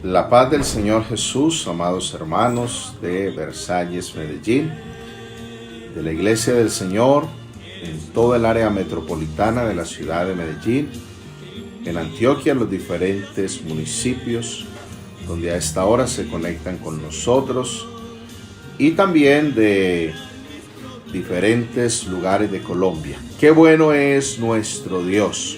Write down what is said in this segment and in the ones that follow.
La paz del Señor Jesús, amados hermanos de Versalles, Medellín, de la Iglesia del Señor en toda el área metropolitana de la ciudad de Medellín, en Antioquia, los diferentes municipios donde a esta hora se conectan con nosotros, y también de diferentes lugares de Colombia. Qué bueno es nuestro Dios.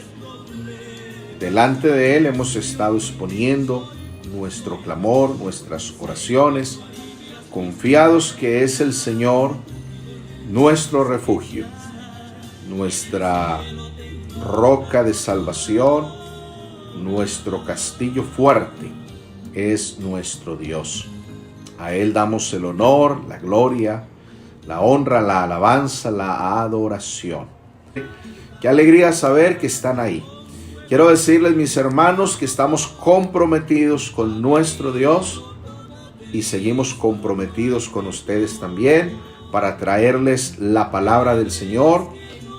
Delante de Él hemos estado exponiendo nuestro clamor, nuestras oraciones, confiados que es el Señor nuestro refugio, nuestra roca de salvación, nuestro castillo fuerte es nuestro Dios. A Él damos el honor, la gloria, la honra, la alabanza, la adoración. Qué alegría saber que están ahí. Quiero decirles, mis hermanos, que estamos comprometidos con nuestro Dios y seguimos comprometidos con ustedes también para traerles la palabra del Señor,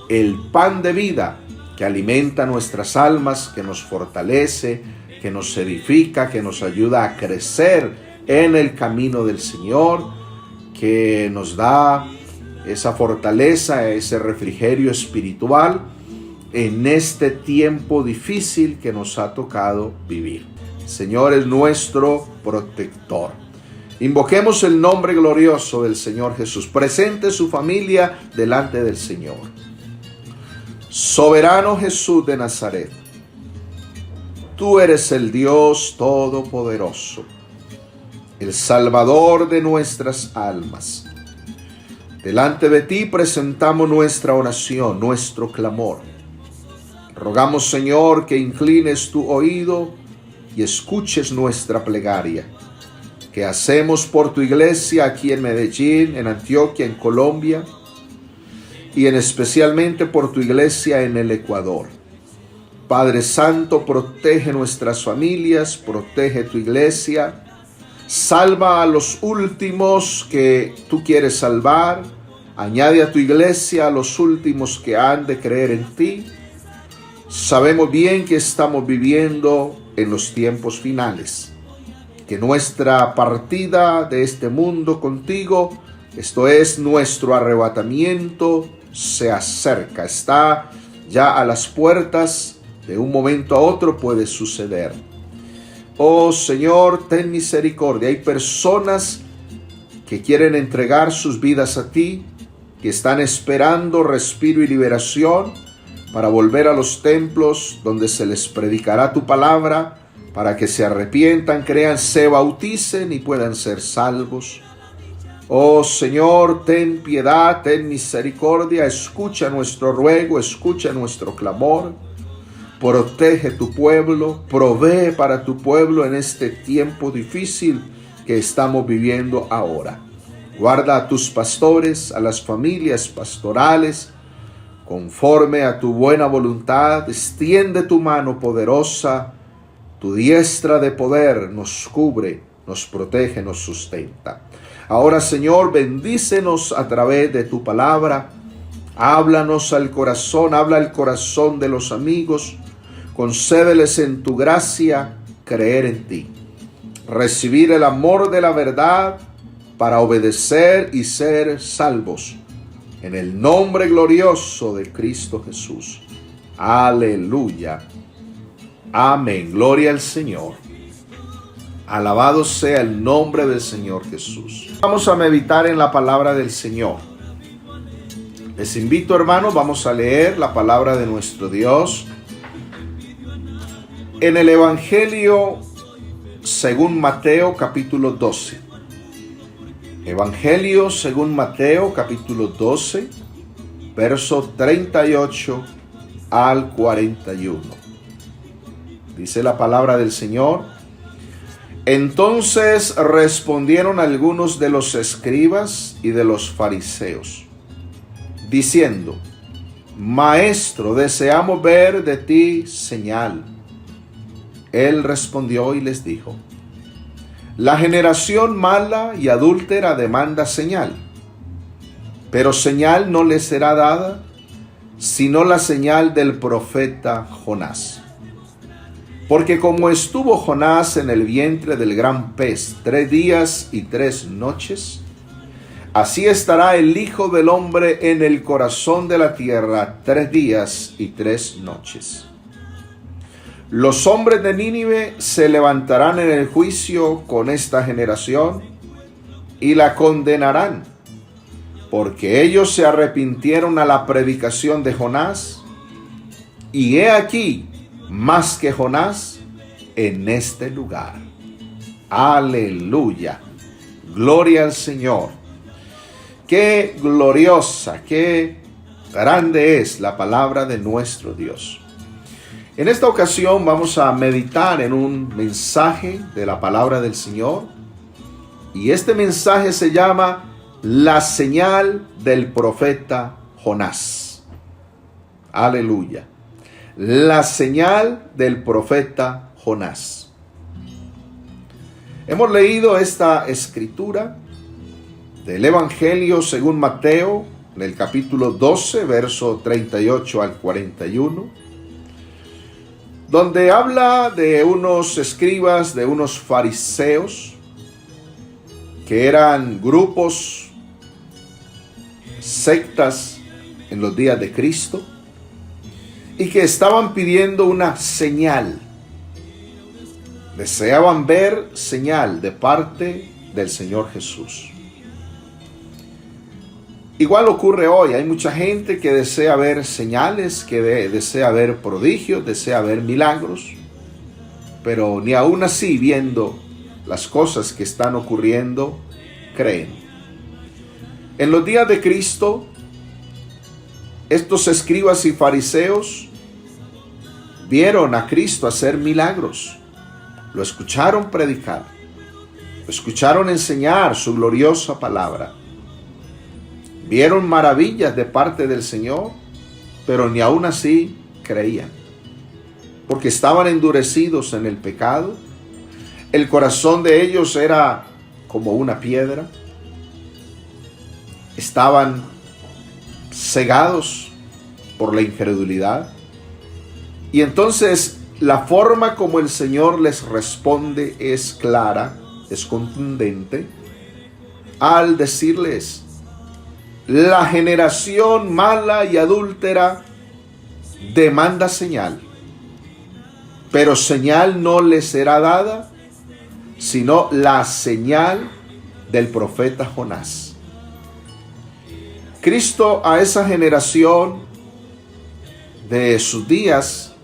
el pan de vida que alimenta nuestras almas, que nos fortalece, que nos edifica, que nos ayuda a crecer en el camino del Señor, que nos da esa fortaleza, ese refrigerio espiritual en este tiempo difícil que nos ha tocado vivir. El Señor es nuestro protector. Invoquemos el nombre glorioso del Señor Jesús. Presente su familia delante del Señor. Soberano Jesús de Nazaret, tú eres el Dios Todopoderoso, el Salvador de nuestras almas. Delante de ti presentamos nuestra oración, nuestro clamor. Rogamos, Señor, que inclines tu oído y escuches nuestra plegaria, que hacemos por tu iglesia aquí en Medellín, en Antioquia, en Colombia, y especialmente por tu iglesia en el Ecuador. Padre Santo, protege nuestras familias, protege tu iglesia, salva a los últimos que tú quieres salvar, añade a tu iglesia a los últimos que han de creer en ti. Sabemos bien que estamos viviendo en los tiempos finales, que nuestra partida de este mundo contigo, esto es nuestro arrebatamiento, se acerca, está ya a las puertas, de un momento a otro puede suceder. Oh Señor, ten misericordia. Hay personas que quieren entregar sus vidas a ti, que están esperando respiro y liberación para volver a los templos donde se les predicará tu palabra, para que se arrepientan, crean, se bauticen y puedan ser salvos. Oh Señor, ten piedad, ten misericordia, escucha nuestro ruego, escucha nuestro clamor. Protege tu pueblo, provee para tu pueblo en este tiempo difícil que estamos viviendo ahora. Guarda a tus pastores, a las familias pastorales, conforme a tu buena voluntad. Extiende tu mano poderosa, tu diestra de poder nos cubre, nos protege, nos sustenta. Ahora, Señor, bendícenos a través de tu palabra. Háblanos al corazón, habla al corazón de los amigos. Concédeles en tu gracia creer en ti, recibir el amor de la verdad para obedecer y ser salvos. En el nombre glorioso de Cristo Jesús. Aleluya. Amén. Gloria al Señor. Alabado sea el nombre del Señor Jesús. Vamos a meditar en la palabra del Señor. Les invito, hermanos, vamos a leer la palabra de nuestro Dios en el Evangelio según Mateo, capítulo 12. Evangelio según Mateo, capítulo 12, verso 38 al 41. Dice la palabra del Señor: Entonces respondieron algunos de los escribas y de los fariseos, diciendo: Maestro, deseamos ver de ti señal. Él respondió y les dijo: La generación mala y adúltera demanda señal, pero señal no le será dada, sino la señal del profeta Jonás. Porque como estuvo Jonás en el vientre del gran pez 3 días y 3 noches, así estará el Hijo del Hombre en el corazón de la tierra 3 días y 3 noches. Los hombres de Nínive se levantarán en el juicio con esta generación y la condenarán, porque ellos se arrepintieron a la predicación de Jonás, y he aquí más que Jonás en este lugar. Aleluya. Gloria al Señor. Qué gloriosa, qué grande es la palabra de nuestro Dios. En esta ocasión vamos a meditar en un mensaje de la palabra del Señor. Y este mensaje se llama La señal del profeta Jonás. Aleluya. La señal del profeta Jonás. Hemos leído esta escritura del Evangelio según Mateo, en el capítulo 12, verso 38 al 41. Donde habla de unos escribas, de unos fariseos, que eran grupos, sectas en los días de Cristo, y que estaban pidiendo una señal. Deseaban ver señal de parte del Señor Jesús. Igual ocurre hoy, hay mucha gente que desea ver señales, que desea ver prodigios, desea ver milagros, pero ni aún así, viendo las cosas que están ocurriendo, creen. En los días de Cristo, estos escribas y fariseos vieron a Cristo hacer milagros, lo escucharon predicar, lo escucharon enseñar su gloriosa palabra. Vieron maravillas de parte del Señor, pero ni aún así creían, porque estaban endurecidos en el pecado. El corazón de ellos era como una piedra. Estaban cegados por la incredulidad. Y entonces la forma como el Señor les responde es clara, es contundente, al decirles: la generación mala y adúltera demanda señal, pero señal no les será dada, sino la señal del profeta Jonás. Cristo a esa generación de sus días,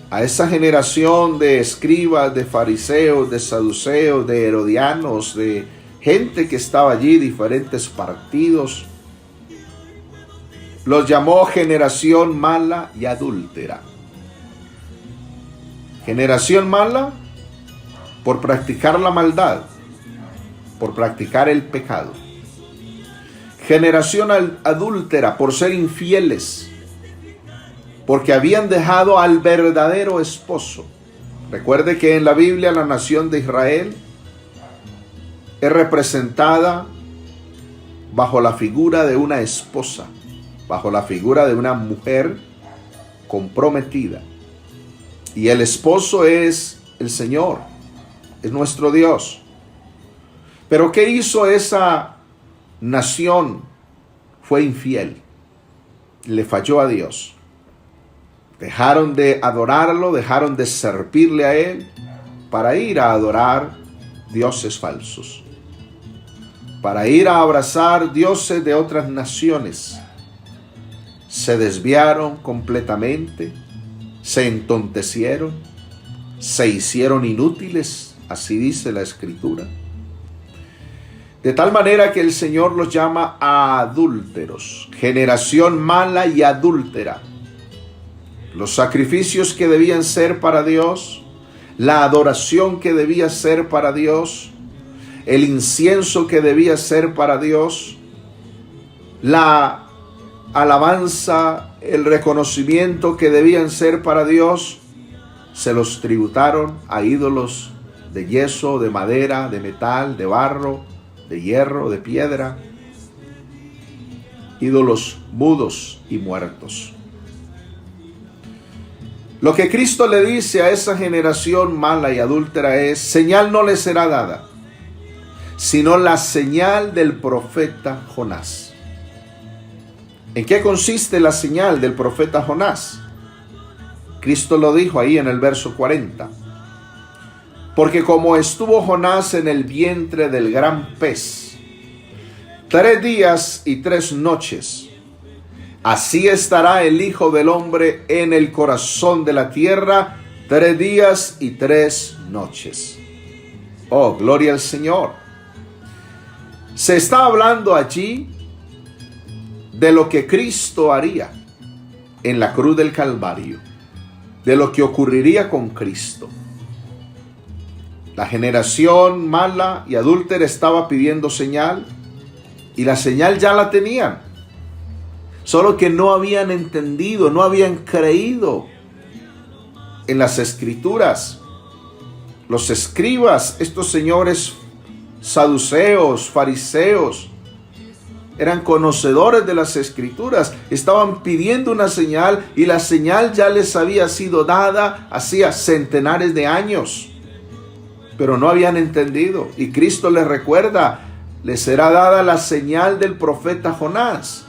a esa generación de escribas, de fariseos, de saduceos, de herodianos, de gente que estaba allí, diferentes partidos, los llamó generación mala y adúltera. Generación mala por practicar la maldad, por practicar el pecado. Generación adúltera por ser infieles, porque habían dejado al verdadero esposo. Recuerde que en la Biblia la nación de Israel es representada bajo la figura de una esposa, bajo la figura de una mujer comprometida. Y el esposo es el Señor, es nuestro Dios. Pero ¿qué hizo esa nación? Fue infiel, le falló a Dios. Dejaron de adorarlo, dejaron de servirle a Él para ir a adorar dioses falsos, para ir a abrazar dioses de otras naciones. Se desviaron completamente, se entontecieron, se hicieron inútiles, así dice la Escritura. De tal manera que el Señor los llama adúlteros, generación mala y adúltera. Los sacrificios que debían ser para Dios, la adoración que debía ser para Dios, el incienso que debía ser para Dios, la alabanza, el reconocimiento que debían ser para Dios, se los tributaron a ídolos de yeso, de madera, de metal, de barro, de hierro, de piedra, ídolos mudos y muertos. Lo que Cristo le dice a esa generación mala y adúltera es: señal no le será dada, sino la señal del profeta Jonás. ¿En qué consiste la señal del profeta Jonás? Cristo lo dijo ahí en el verso 40. Porque como estuvo Jonás en el vientre del gran pez 3 días y 3 noches, así estará el Hijo del Hombre en el corazón de la tierra 3 días y 3 noches. Oh, gloria al Señor. Se está hablando allí de lo que Cristo haría en la cruz del Calvario, de lo que ocurriría con Cristo. La generación mala y adúltera estaba pidiendo señal, y la señal ya la tenían, solo que no habían entendido, no habían creído en las Escrituras. Los escribas, estos señores saduceos, fariseos, eran conocedores de las Escrituras, estaban pidiendo una señal, y la señal ya les había sido dada hacía centenares de años, pero no habían entendido. Y Cristo les recuerda: les será dada la señal del profeta Jonás.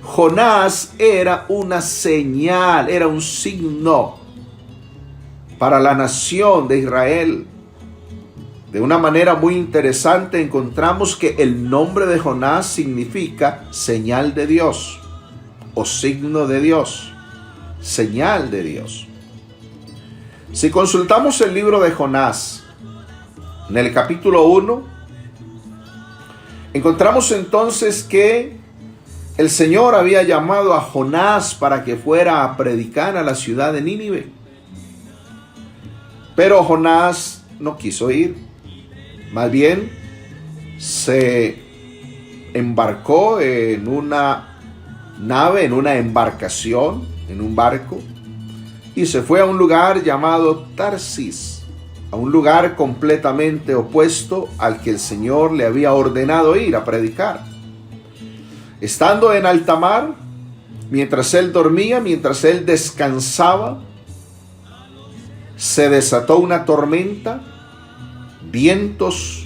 Jonás era una señal, era un signo para la nación de Israel. De una manera muy interesante encontramos que el nombre de Jonás significa señal de Dios o signo de Dios, señal de Dios. Si consultamos el libro de Jonás, en el capítulo 1, encontramos entonces que el Señor había llamado a Jonás para que fuera a predicar a la ciudad de Nínive. Pero Jonás no quiso ir. Más bien, se embarcó en una nave, en una embarcación, en un barco, y se fue a un lugar llamado Tarsis, a un lugar completamente opuesto al que el Señor le había ordenado ir a predicar. Estando en alta mar, mientras él dormía, mientras él descansaba, se desató una tormenta. Vientos,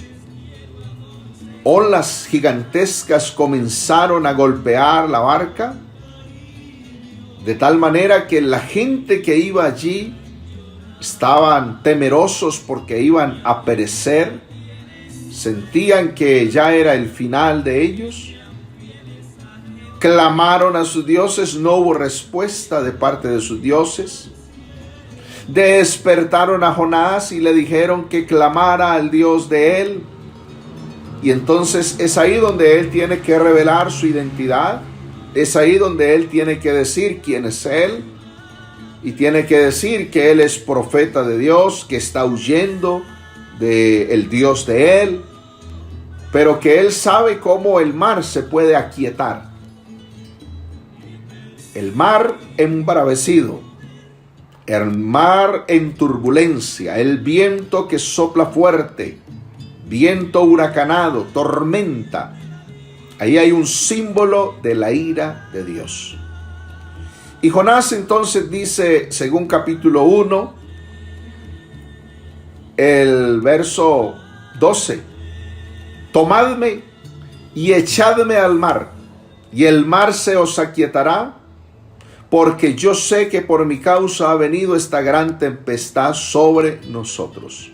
olas gigantescas comenzaron a golpear la barca, de tal manera que la gente que iba allí estaban temerosos porque iban a perecer, sentían que ya era el final de ellos. Clamaron a sus dioses, no hubo respuesta de parte de sus dioses. Despertaron a Jonás y le dijeron que clamara al Dios de él. Y entonces es ahí donde él tiene que revelar su identidad. Es ahí donde él tiene que decir quién es él. Y tiene que decir que él es profeta de Dios, que está huyendo del Dios de él, pero que él sabe cómo el mar se puede aquietar. El mar embravecido, el mar en turbulencia, el viento que sopla fuerte, viento huracanado, tormenta. Ahí hay un símbolo de la ira de Dios. Y Jonás entonces dice, según capítulo 1, el verso 12, tomadme y echadme al mar, y el mar se os aquietará, porque yo sé que por mi causa ha venido esta gran tempestad sobre nosotros.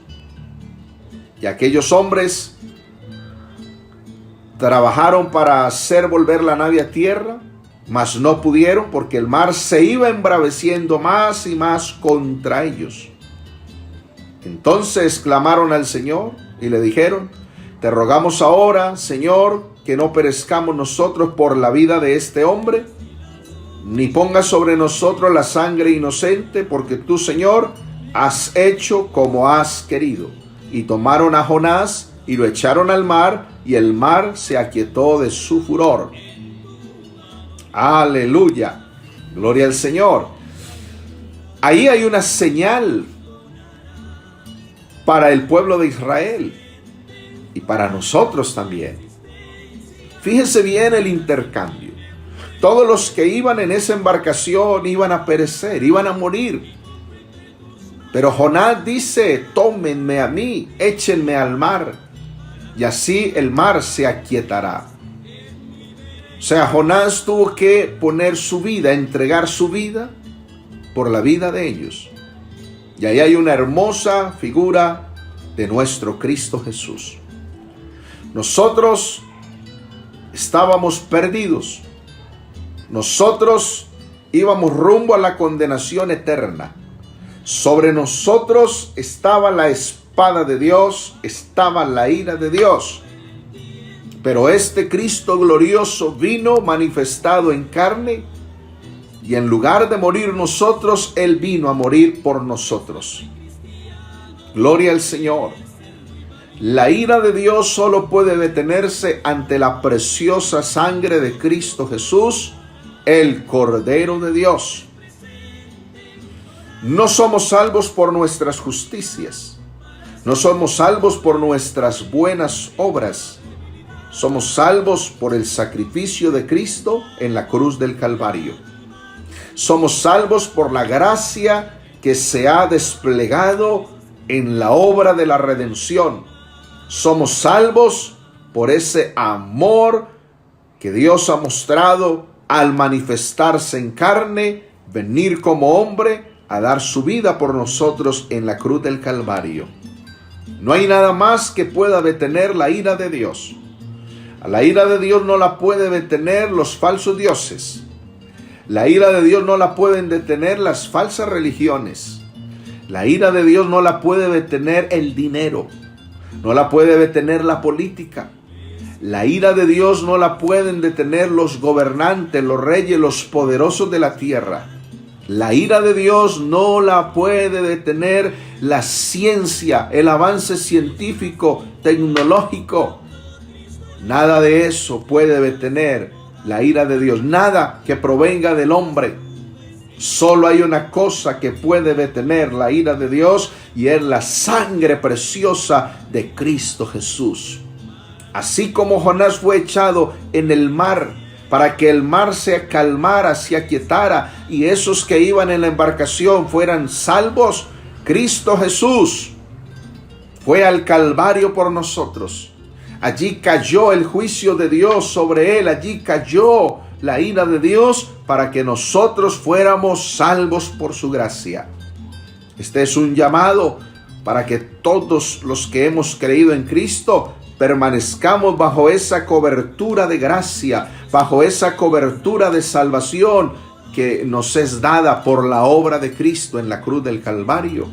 Y aquellos hombres trabajaron para hacer volver la nave a tierra, mas no pudieron, porque el mar se iba embraveciendo más y más contra ellos. Entonces clamaron al Señor y le dijeron, te rogamos ahora, Señor, que no perezcamos nosotros por la vida de este hombre, ni pongas sobre nosotros la sangre inocente, porque tú, Señor, has hecho como has querido. Y tomaron a Jonás y lo echaron al mar, y el mar se aquietó de su furor. Aleluya, gloria al Señor. Ahí hay una señal para el pueblo de Israel y para nosotros también. Fíjense bien el intercambio. Todos los que iban en esa embarcación iban a perecer, iban a morir. Pero Jonás dice: tómenme a mí, échenme al mar, y así el mar se aquietará. O sea, Jonás tuvo que poner su vida, entregar su vida por la vida de ellos. Y ahí hay una hermosa figura de nuestro Cristo Jesús. Nosotros estábamos perdidos. Nosotros íbamos rumbo a la condenación eterna. Sobre nosotros estaba la espada de Dios, estaba la ira de Dios. Pero este Cristo glorioso vino manifestado en carne, y en lugar de morir nosotros, Él vino a morir por nosotros. Gloria al Señor. La ira de Dios solo puede detenerse ante la preciosa sangre de Cristo Jesús, el Cordero de Dios. No somos salvos por nuestras justicias. No somos salvos por nuestras buenas obras. Somos salvos por el sacrificio de Cristo en la cruz del Calvario. Somos salvos por la gracia que se ha desplegado en la obra de la redención. Somos salvos por ese amor que Dios ha mostrado al manifestarse en carne, venir como hombre a dar su vida por nosotros en la cruz del Calvario. No hay nada más que pueda detener la ira de Dios. A la ira de Dios no la puede detener los falsos dioses. La ira de Dios no la pueden detener las falsas religiones. La ira de Dios no la puede detener el dinero. No la puede detener la política. La ira de Dios no la pueden detener los gobernantes, los reyes, los poderosos de la tierra. La ira de Dios no la puede detener la ciencia, el avance científico, tecnológico. Nada de eso puede detener la ira de Dios. Nada que provenga del hombre. Solo hay una cosa que puede detener la ira de Dios, y es la sangre preciosa de Cristo Jesús. Así como Jonás fue echado en el mar para que el mar se calmara, se aquietara, y esos que iban en la embarcación fueran salvos, Cristo Jesús fue al Calvario por nosotros. Allí cayó el juicio de Dios sobre él. Allí cayó la ira de Dios para que nosotros fuéramos salvos por su gracia. Este es un llamado para que todos los que hemos creído en Cristo permanezcamos bajo esa cobertura de gracia, bajo esa cobertura de salvación que nos es dada por la obra de Cristo en la cruz del Calvario.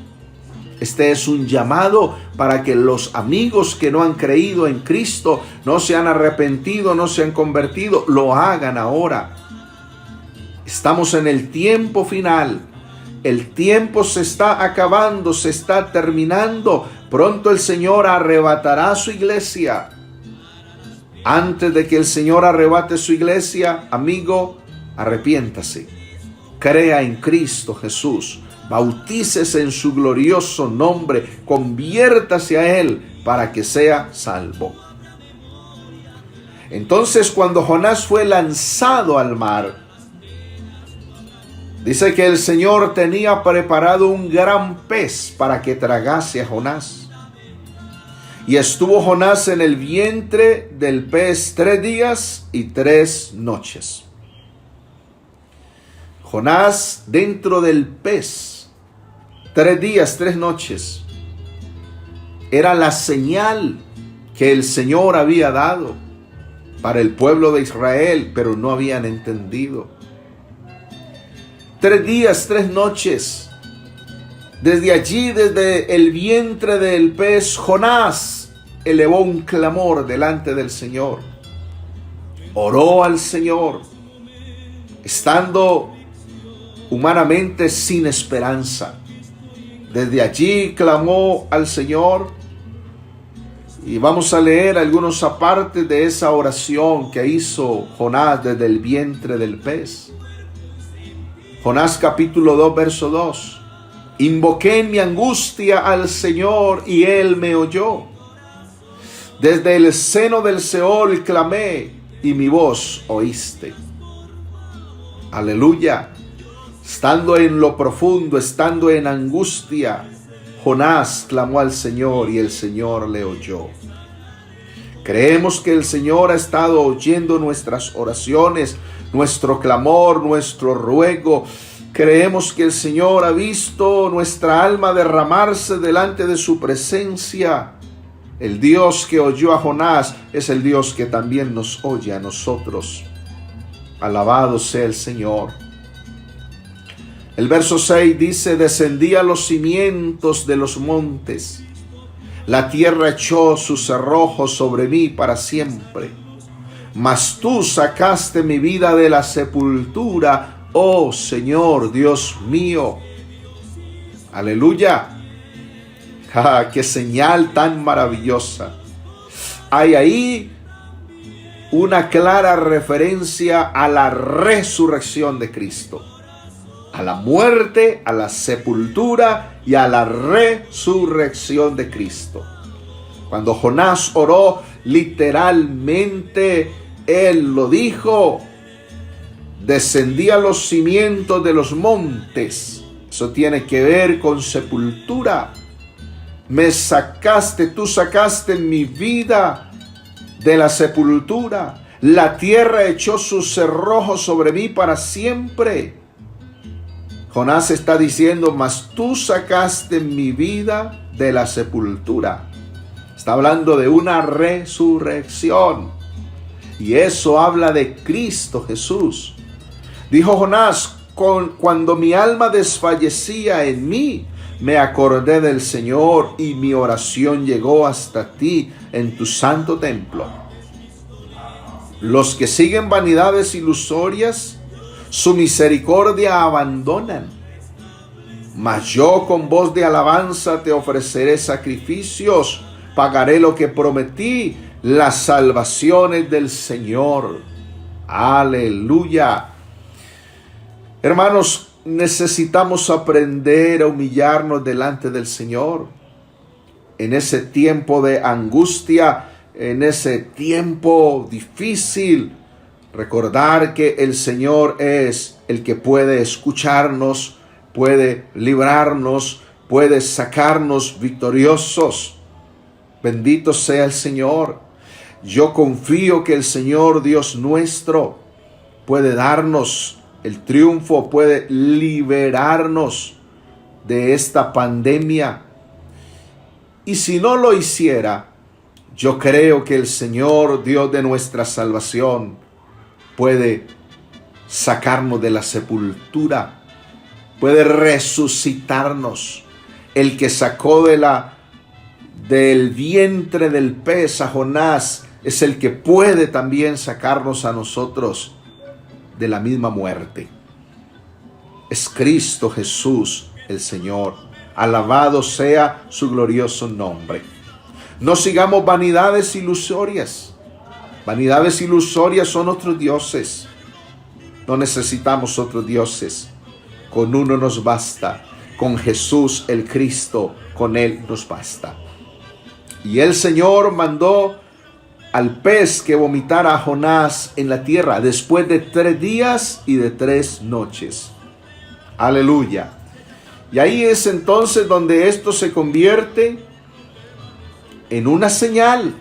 Este es un llamado para que los amigos que no han creído en Cristo, no se han arrepentido, no se han convertido, lo hagan ahora. Estamos en el tiempo final. El tiempo se está acabando, se está terminando. Pronto el Señor arrebatará su iglesia. Antes de que el Señor arrebate su iglesia, amigo, arrepiéntase. Crea en Cristo Jesús. Bautícese en su glorioso nombre, conviértase a Él para que sea salvo. Entonces, cuando Jonás fue lanzado al mar, dice que el Señor tenía preparado un gran pez para que tragase a Jonás. Y estuvo Jonás en el vientre del pez 3 días y 3 noches. Jonás dentro del pez, 3 días, 3 noches. Era la señal que el Señor había dado para el pueblo de Israel, pero no habían entendido. 3 días, 3 noches. Desde allí, desde el vientre del pez, Jonás elevó un clamor delante del Señor. Oró al Señor, estando humanamente sin esperanza. Desde allí clamó al Señor, y vamos a leer algunos apartes de esa oración que hizo Jonás desde el vientre del pez. Jonás capítulo 2, verso 2. Invoqué en mi angustia al Señor y Él me oyó. Desde el seno del Seol clamé y mi voz oíste. Aleluya. Estando en lo profundo, estando en angustia, Jonás clamó al Señor y el Señor le oyó. Creemos que el Señor ha estado oyendo nuestras oraciones, nuestro clamor, nuestro ruego. Creemos que el Señor ha visto nuestra alma derramarse delante de su presencia. El Dios que oyó a Jonás es el Dios que también nos oye a nosotros. Alabado sea el Señor. El verso 6 dice: descendí a los cimientos de los montes. La tierra echó sus cerrojos sobre mí para siempre. Mas tú sacaste mi vida de la sepultura, oh Señor Dios mío. Aleluya. ¡Qué señal tan maravillosa! Hay ahí una clara referencia a la resurrección de Cristo. A la muerte, a la sepultura y a la resurrección de Cristo. Cuando Jonás oró, literalmente él lo dijo: descendí a los cimientos de los montes. Eso tiene que ver con sepultura. Tú sacaste mi vida de la sepultura. La tierra echó sus cerrojos sobre mí para siempre. Jonás está diciendo: mas tú sacaste mi vida de la sepultura. Está hablando de una resurrección. Y eso habla de Cristo Jesús. Dijo Jonás: cuando mi alma desfallecía en mí, me acordé del Señor y mi oración llegó hasta ti en tu santo templo. Los que siguen vanidades ilusorias, su misericordia abandonan. Mas yo con voz de alabanza te ofreceré sacrificios, pagaré lo que prometí, las salvaciones del Señor. Aleluya. Hermanos, necesitamos aprender a humillarnos delante del Señor. En ese tiempo de angustia, en ese tiempo difícil, recordar que el Señor es el que puede escucharnos, puede librarnos, puede sacarnos victoriosos. Bendito sea el Señor. Yo confío que el Señor Dios nuestro puede darnos el triunfo, puede liberarnos de esta pandemia. Y si no lo hiciera, yo creo que el Señor, Dios de nuestra salvación, puede sacarnos de la sepultura, puede resucitarnos. El que sacó del vientre del pez a Jonás es el que puede también sacarnos a nosotros de la misma muerte. Es Cristo Jesús el Señor. Alabado sea su glorioso nombre. No sigamos vanidades ilusorias. Vanidades ilusorias son otros dioses. No necesitamos otros dioses. Con uno nos basta. Con Jesús el Cristo, con Él nos basta. Y el Señor mandó al pez que vomitara a Jonás en la tierra después de 3 días y de 3 noches. Aleluya. Y ahí es entonces donde esto se convierte en una señal.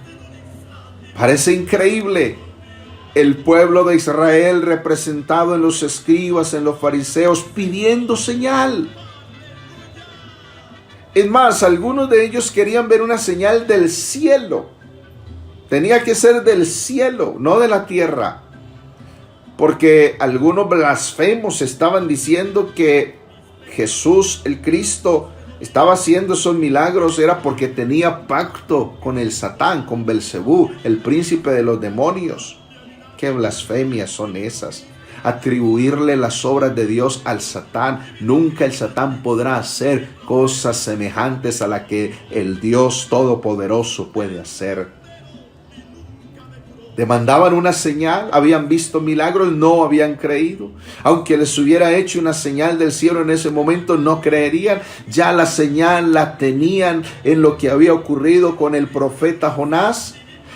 Parece increíble. El pueblo de Israel representado en los escribas, en los fariseos, pidiendo señal. Es más, algunos de ellos querían ver una señal del cielo. Tenía que ser del cielo, no de la tierra. Porque algunos blasfemos estaban diciendo que Jesús, el Cristo, estaba haciendo esos milagros era porque tenía pacto con el Satán, con Belcebú, el príncipe de los demonios. ¿Qué blasfemias son esas? Atribuirle las obras de Dios al Satán. Nunca el Satán podrá hacer cosas semejantes a las que el Dios Todopoderoso puede hacer. Demandaban una señal, habían visto milagros, no habían creído. Aunque les hubiera hecho una señal del cielo en ese momento, no creerían. Ya la señal la tenían en lo que había ocurrido con el profeta Jonás,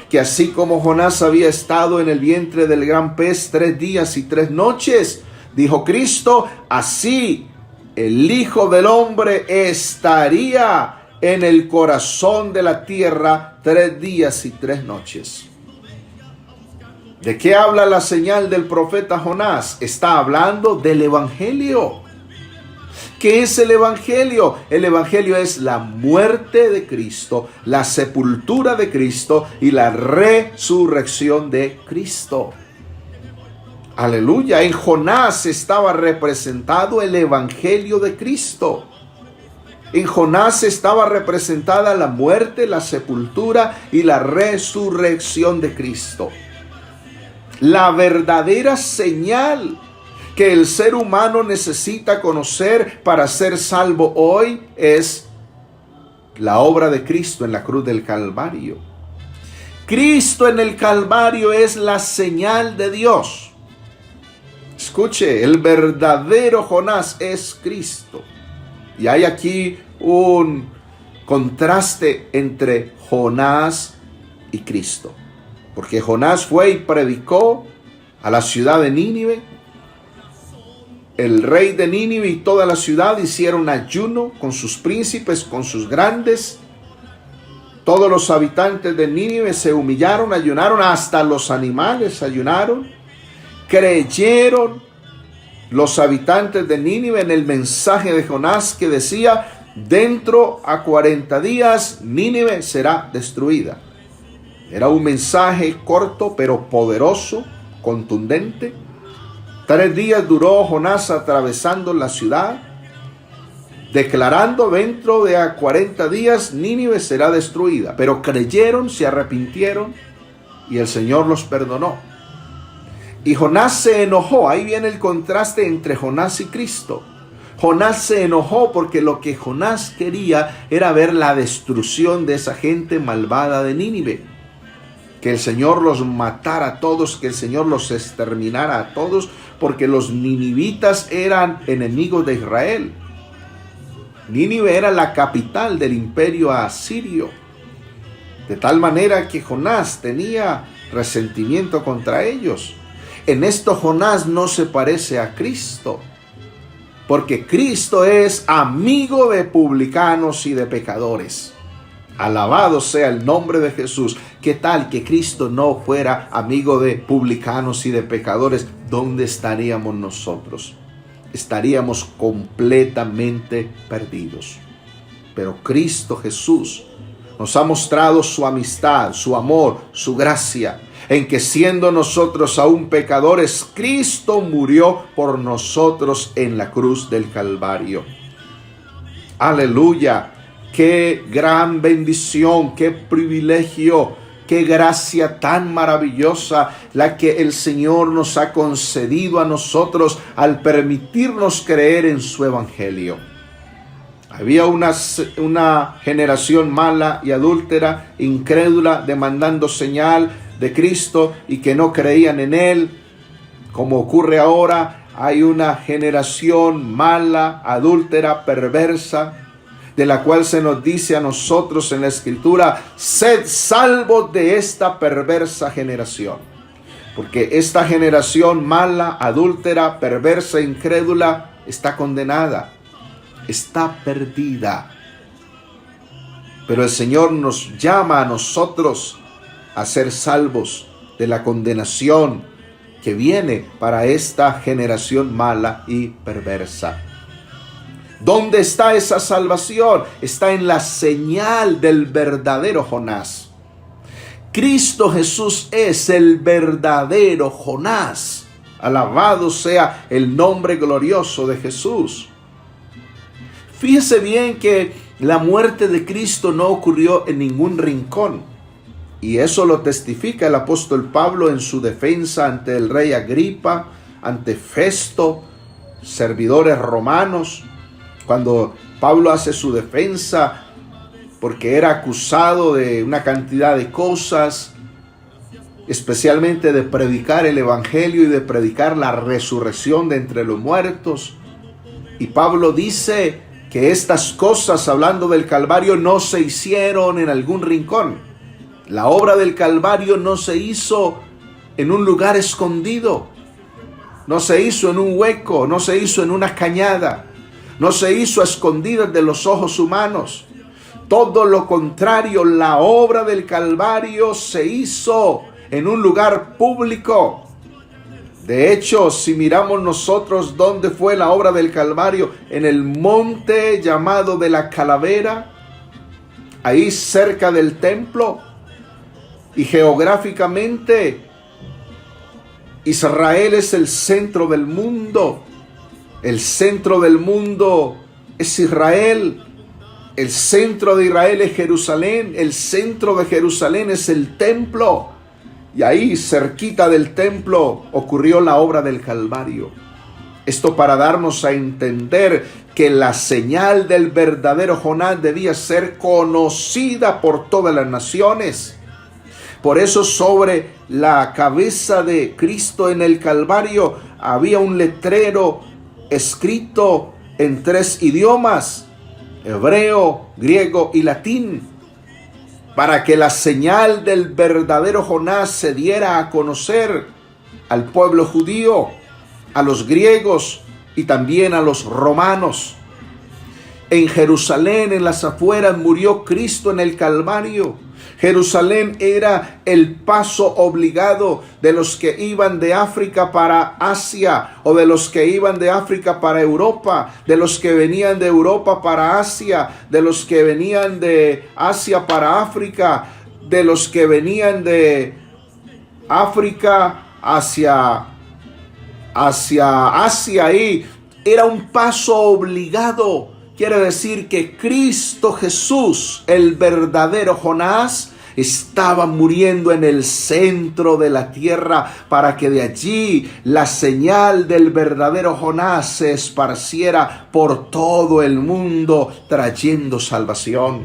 que así como Jonás había estado en el vientre del gran pez 3 días y 3 noches, Dijo Cristo, así el Hijo del Hombre estaría en el corazón de la tierra 3 días y 3 noches. ¿De qué habla la señal del profeta Jonás? Está hablando del Evangelio. ¿Qué es el Evangelio? El Evangelio es la muerte de Cristo, la sepultura de Cristo y la resurrección de Cristo. Aleluya. En Jonás estaba representado el Evangelio de Cristo. En Jonás estaba representada la muerte, la sepultura y la resurrección de Cristo. La verdadera señal que el ser humano necesita conocer para ser salvo hoy es la obra de Cristo en la cruz del Calvario. Cristo en el Calvario es la señal de Dios. Escuche, el verdadero Jonás es Cristo. Y hay aquí un contraste entre Jonás y Cristo. Porque Jonás fue y predicó a la ciudad de Nínive. El rey de Nínive y toda la ciudad hicieron ayuno con sus príncipes, con sus grandes. Todos los habitantes de Nínive se humillaron, ayunaron, hasta los animales ayunaron. Creyeron los habitantes de Nínive en el mensaje de Jonás que decía, dentro a 40 días Nínive será destruida. Era un mensaje corto pero poderoso, contundente. 3 días duró Jonás atravesando la ciudad, declarando dentro de 40 días Nínive será destruida. Pero creyeron, se arrepintieron y el Señor los perdonó. Y Jonás se enojó. Ahí viene el contraste entre Jonás y Cristo. Jonás se enojó porque lo que Jonás quería era ver la destrucción de esa gente malvada de Nínive. Que el Señor los matara a todos, que el Señor los exterminara a todos, porque los ninivitas eran enemigos de Israel. Nínive era la capital del imperio asirio. De tal manera que Jonás tenía resentimiento contra ellos. En esto Jonás no se parece a Cristo, porque Cristo es amigo de publicanos y de pecadores. Alabado sea el nombre de Jesús. ¿Qué tal que Cristo no fuera amigo de publicanos y de pecadores? ¿Dónde estaríamos nosotros? Estaríamos completamente perdidos. Pero Cristo Jesús nos ha mostrado su amistad, su amor, su gracia, en que siendo nosotros aún pecadores, Cristo murió por nosotros en la cruz del Calvario. Aleluya. Qué gran bendición, qué privilegio, qué gracia tan maravillosa la que el Señor nos ha concedido a nosotros al permitirnos creer en su evangelio. Había una generación mala y adúltera, incrédula, demandando señal de Cristo y que no creían en Él. Como ocurre ahora, hay una generación mala, adúltera, perversa, de la cual se nos dice a nosotros en la Escritura, sed salvos de esta perversa generación. Porque esta generación mala, adúltera, perversa, incrédula, está condenada, está perdida. Pero el Señor nos llama a nosotros a ser salvos de la condenación que viene para esta generación mala y perversa. ¿Dónde está esa salvación? Está en la señal del verdadero Jonás. Cristo Jesús es el verdadero Jonás. Alabado sea el nombre glorioso de Jesús. Fíjese bien que la muerte de Cristo no ocurrió en ningún rincón. Y eso lo testifica el apóstol Pablo en su defensa ante el rey Agripa, ante Festo, servidores romanos. Cuando Pablo hace su defensa, porque era acusado de una cantidad de cosas, especialmente de predicar el evangelio y de predicar la resurrección de entre los muertos. Y Pablo dice que estas cosas, hablando del Calvario, no se hicieron en algún rincón. La obra del Calvario no se hizo en un lugar escondido. no se hizo en un hueco, no se hizo en una cañada, no se hizo a escondidas de los ojos humanos. Todo lo contrario, la obra del Calvario se hizo en un lugar público. De hecho, si miramos nosotros dónde fue la obra del Calvario, en el monte llamado de la Calavera, ahí cerca del templo, y geográficamente Israel es el centro del mundo. El centro del mundo es Israel. El centro de Israel es Jerusalén. El centro de Jerusalén es el templo. Y ahí, cerquita del templo, ocurrió la obra del Calvario. Esto para darnos a entender que la señal del verdadero Jonás debía ser conocida por todas las naciones. Por eso sobre la cabeza de Cristo en el Calvario había un letrero escrito en 3 idiomas, hebreo, griego y latín, para que la señal del verdadero Jonás se diera a conocer al pueblo judío, a los griegos y también a los romanos. En Jerusalén, en las afueras, murió Cristo en el Calvario. Jerusalén era el paso obligado de los que iban de África para Asia, o de los que iban de África para Europa, de los que venían de Europa para Asia, de los que venían de Asia para África, de los que venían de África hacia Asia. Y era un paso obligado. Quiere decir que Cristo Jesús, el verdadero Jonás, estaba muriendo en el centro de la tierra para que de allí la señal del verdadero Jonás se esparciera por todo el mundo trayendo salvación.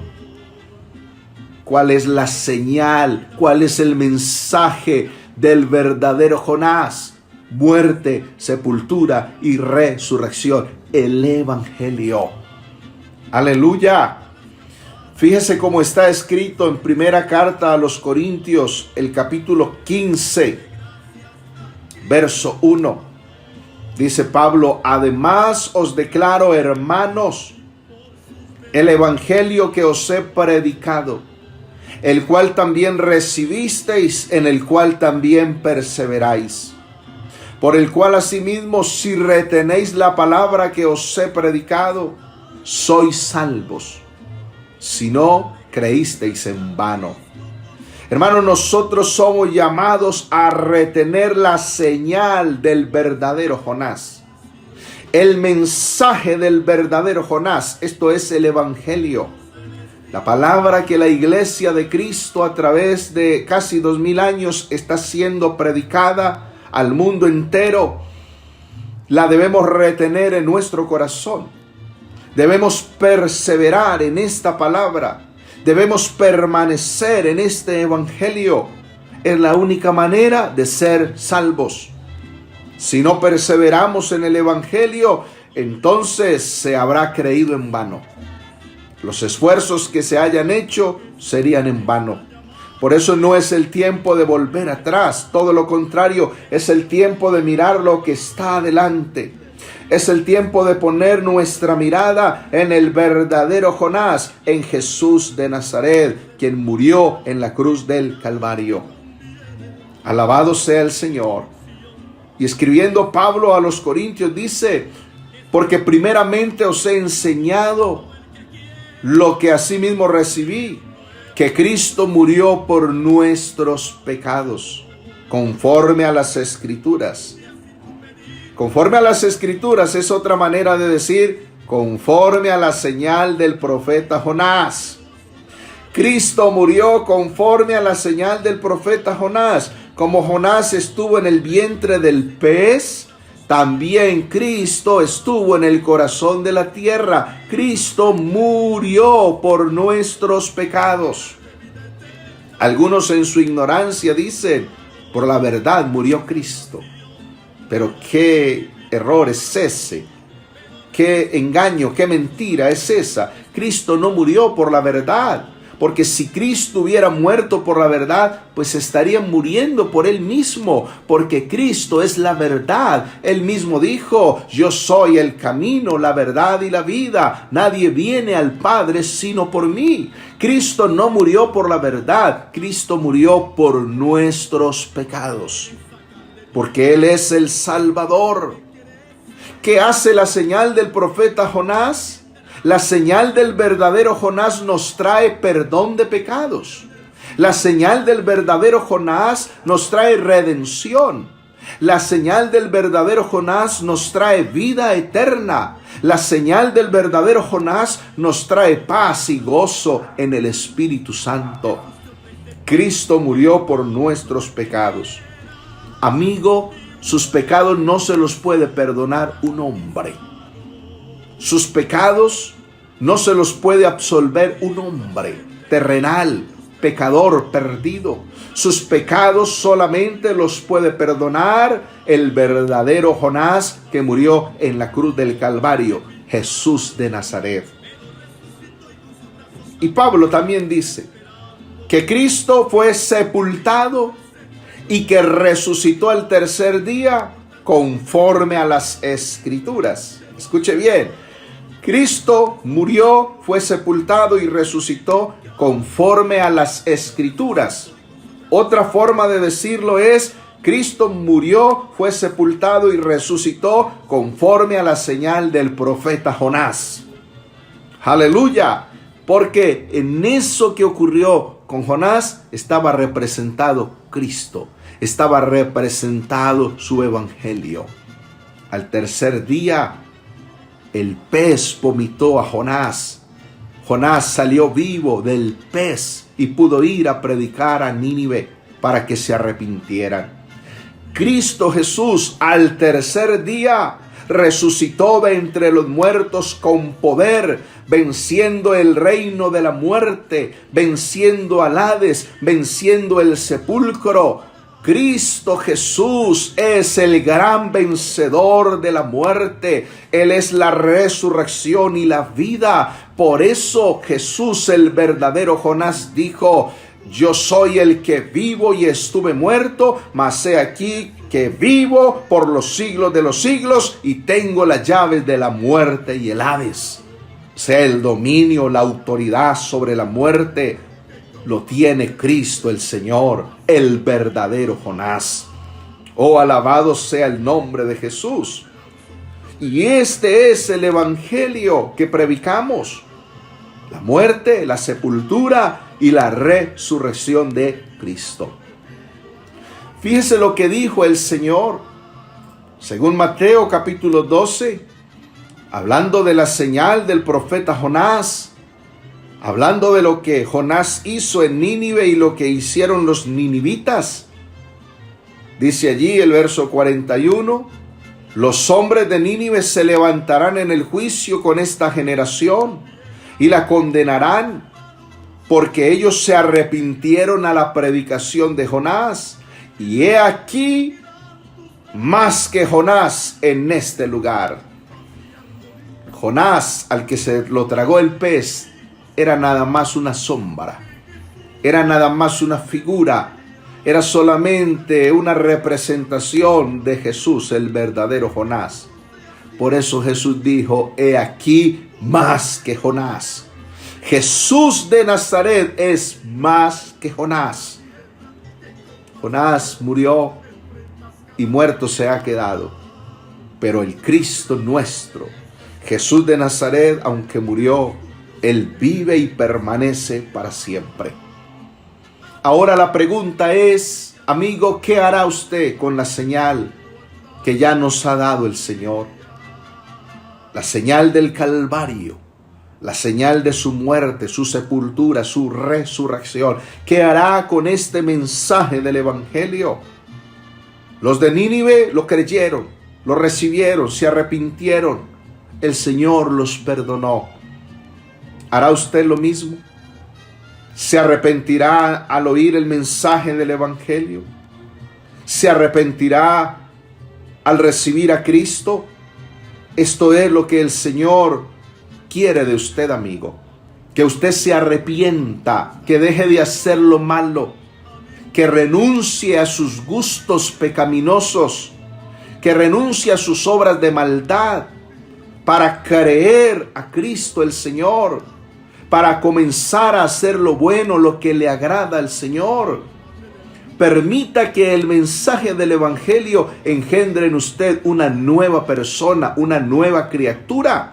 ¿Cuál es la señal? ¿Cuál es el mensaje del verdadero Jonás? Muerte, sepultura y resurrección. El Evangelio. Aleluya. Fíjese cómo está escrito en primera carta a los Corintios, el capítulo 15, verso 1. Dice Pablo: además os declaro, hermanos, el evangelio que os he predicado, el cual también recibisteis, en el cual también perseveráis, por el cual asimismo, si retenéis la palabra que os he predicado, sois salvos, si no creísteis en vano. Hermanos, nosotros somos llamados a retener la señal del verdadero Jonás, el mensaje del verdadero Jonás. Esto es el Evangelio, la palabra que la iglesia de Cristo a través de casi 2000 años está siendo predicada al mundo entero. La debemos retener en nuestro corazón. Debemos perseverar en esta palabra. Debemos permanecer en este evangelio. Es la única manera de ser salvos. Si no perseveramos en el evangelio, entonces se habrá creído en vano. Los esfuerzos que se hayan hecho serían en vano. Por eso no es el tiempo de volver atrás. Todo lo contrario, es el tiempo de mirar lo que está adelante. Es el tiempo de poner nuestra mirada en el verdadero Jonás, en Jesús de Nazaret, quien murió en la cruz del Calvario. Alabado sea el Señor. Y escribiendo Pablo a los Corintios dice: porque primeramente os he enseñado lo que asimismo recibí, que Cristo murió por nuestros pecados, conforme a las Escrituras. Conforme a las Escrituras es otra manera de decir conforme a la señal del profeta Jonás. Cristo murió conforme a la señal del profeta Jonás. Como Jonás estuvo en el vientre del pez, también Cristo estuvo en el corazón de la tierra. Cristo murió por nuestros pecados. Algunos en su ignorancia dicen: por la verdad murió Cristo. Pero qué error es ese, qué engaño, qué mentira es esa. Cristo no murió por la verdad, Porque si Cristo hubiera muerto por la verdad, pues estaría muriendo por Él mismo, porque Cristo es la verdad. Él mismo dijo: yo soy el camino, la verdad y la vida. Nadie viene al Padre sino por mí. Cristo no murió por la verdad, Cristo murió por nuestros pecados, porque Él es el Salvador. ¿Qué hace la señal del profeta Jonás? La señal del verdadero Jonás nos trae perdón de pecados. La señal del verdadero Jonás nos trae redención. La señal del verdadero Jonás nos trae vida eterna. La señal del verdadero Jonás nos trae paz y gozo en el Espíritu Santo. Cristo murió por nuestros pecados. Amigo, sus pecados no se los puede perdonar un hombre. Sus pecados no se los puede absolver un hombre terrenal, pecador, perdido. Sus pecados solamente los puede perdonar el verdadero Jonás que murió en la cruz del Calvario, Jesús de Nazaret. Y Pablo también dice que Cristo fue sepultado y que resucitó al tercer día conforme a las Escrituras. Escuche bien. Cristo murió, fue sepultado y resucitó conforme a las Escrituras. Otra forma de decirlo es: Cristo murió, fue sepultado y resucitó conforme a la señal del profeta Jonás. ¡Aleluya! Porque en eso que ocurrió con Jonás estaba representado Cristo, estaba representado su evangelio. Al tercer día, el pez vomitó a Jonás. Jonás salió vivo del pez y pudo ir a predicar a Nínive para que se arrepintieran. Cristo Jesús al tercer día resucitó de entre los muertos con poder, venciendo el reino de la muerte, venciendo al Hades, venciendo el sepulcro. Cristo Jesús es el gran vencedor de la muerte. Él es la resurrección y la vida. Por eso Jesús, el verdadero Jonás, dijo: yo soy el que vivo y estuve muerto, mas he aquí que vivo por los siglos de los siglos y tengo las llaves de la muerte y el Hades. O sea, el dominio, la autoridad sobre la muerte lo tiene Cristo el Señor, el verdadero Jonás. Oh, alabado sea el nombre de Jesús. Y este es el evangelio que predicamos: la muerte, la sepultura y la resurrección de Cristo. Fíjese lo que dijo el Señor, según Mateo capítulo 12, hablando de la señal del profeta Jonás, hablando de lo que Jonás hizo en Nínive y lo que hicieron los ninivitas. Dice allí el verso 41, los hombres de Nínive se levantarán en el juicio con esta generación y la condenarán, porque ellos se arrepintieron a la predicación de Jonás. Y he aquí más que Jonás en este lugar. Jonás, al que se lo tragó el pez, era nada más una sombra, era nada más una figura, era solamente una representación de Jesús, el verdadero Jonás. Por eso Jesús dijo: he aquí más que Jonás. Jesús de Nazaret es más que Jonás. Jonás murió y muerto se ha quedado, pero el Cristo nuestro, Jesús de Nazaret, aunque murió, Él vive y permanece para siempre. Ahora la pregunta es, amigo, ¿qué hará usted con la señal que ya nos ha dado el Señor? La señal del Calvario, la señal de su muerte, su sepultura, su resurrección. ¿Qué hará con este mensaje del Evangelio? Los de Nínive lo creyeron, lo recibieron, se arrepintieron. El Señor los perdonó. ¿Hará usted lo mismo? ¿Se arrepentirá al oír el mensaje del Evangelio? ¿Se arrepentirá al recibir a Cristo? Esto es lo que el Señor quiere de usted, amigo. que usted se arrepienta, que deje de hacer lo malo, que renuncie a sus gustos pecaminosos, que renuncie a sus obras de maldad para creer a Cristo el Señor, para comenzar a hacer lo bueno, lo que le agrada al Señor. Permita que el mensaje del Evangelio engendre en usted una nueva persona, una nueva criatura,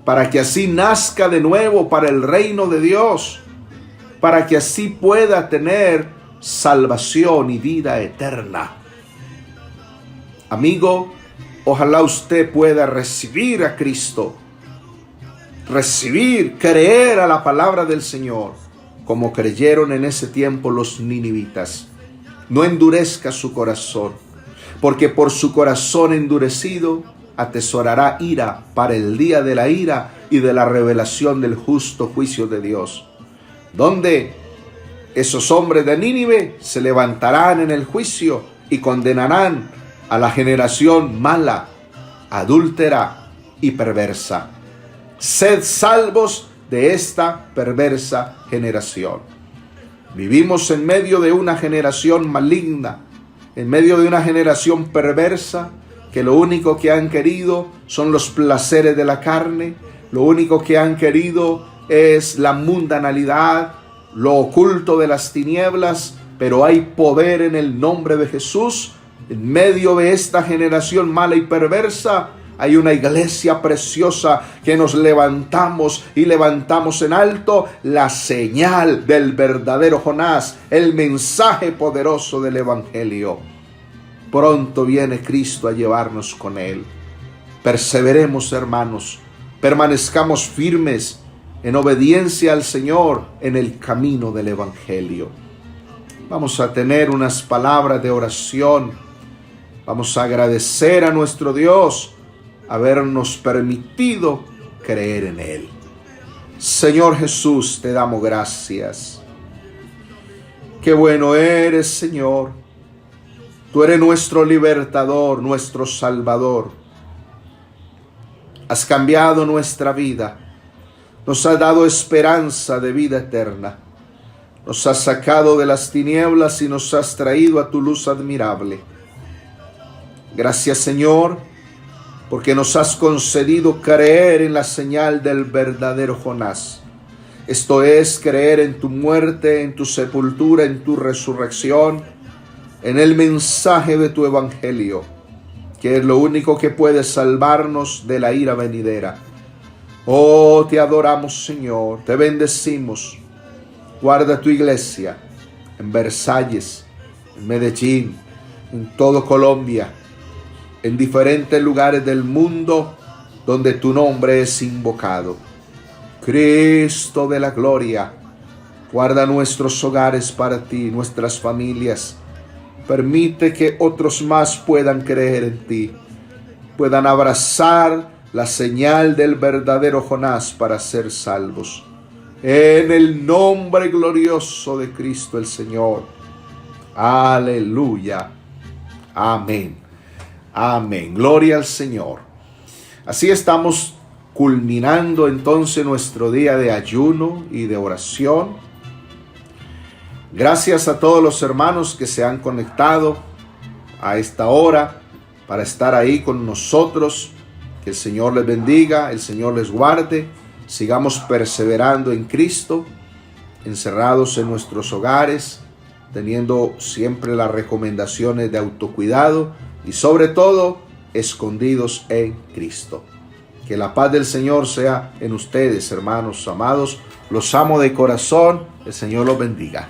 para que así nazca de nuevo para el reino de Dios, para que así pueda tener salvación y vida eterna. Amigo, ojalá usted pueda recibir a Cristo, creer a la palabra del Señor, como creyeron en ese tiempo los ninivitas. No endurezca su corazón, porque por su corazón endurecido atesorará ira para el día de la ira y de la revelación del justo juicio de Dios, donde esos hombres de Nínive se levantarán en el juicio y condenarán a la generación mala, adúltera y perversa. Sed salvos de esta perversa generación. Vivimos en medio de una generación maligna, en medio de una generación perversa, que lo único que han querido son los placeres de la carne, lo único que han querido es la mundanalidad, lo oculto de las tinieblas, pero hay poder en el nombre de Jesús. En medio de esta generación mala y perversa, hay una iglesia preciosa que nos levantamos y levantamos en alto la señal del verdadero Jonás, el mensaje poderoso del Evangelio. Pronto viene Cristo a llevarnos con Él. Perseveremos, hermanos, permanezcamos firmes en obediencia al Señor en el camino del Evangelio. Vamos a tener unas palabras de oración. Vamos a agradecer a nuestro Dios habernos permitido creer en Él. Señor Jesús, te damos gracias. Qué bueno eres, Señor. Tú eres nuestro libertador, nuestro salvador. Has cambiado nuestra vida. Nos has dado esperanza de vida eterna. Nos has sacado de las tinieblas y nos has traído a tu luz admirable. Gracias, Señor, porque nos has concedido creer en la señal del verdadero Jonás. Esto es, creer en tu muerte, en tu sepultura, en tu resurrección, en el mensaje de tu Evangelio, que es lo único que puede salvarnos de la ira venidera. Oh, te adoramos, Señor, te bendecimos. Guarda tu iglesia en Versalles, en Medellín, en todo Colombia, en diferentes lugares del mundo donde tu nombre es invocado. Cristo de la gloria, guarda nuestros hogares para ti, nuestras familias. Permite que otros más puedan creer en ti, puedan abrazar la señal del verdadero Jonás para ser salvos. En el nombre glorioso de Cristo el Señor. Aleluya. Amén. Amén. Gloria al Señor. Así estamos culminando entonces nuestro día de ayuno y de oración. Gracias a todos los hermanos que se han conectado a esta hora para estar ahí con nosotros. Que el Señor les bendiga, el Señor les guarde. Sigamos perseverando en Cristo, encerrados en nuestros hogares, teniendo siempre las recomendaciones de autocuidado y sobre todo escondidos en Cristo. Que la paz del Señor sea en ustedes, hermanos amados. Los amo de corazón. El Señor los bendiga.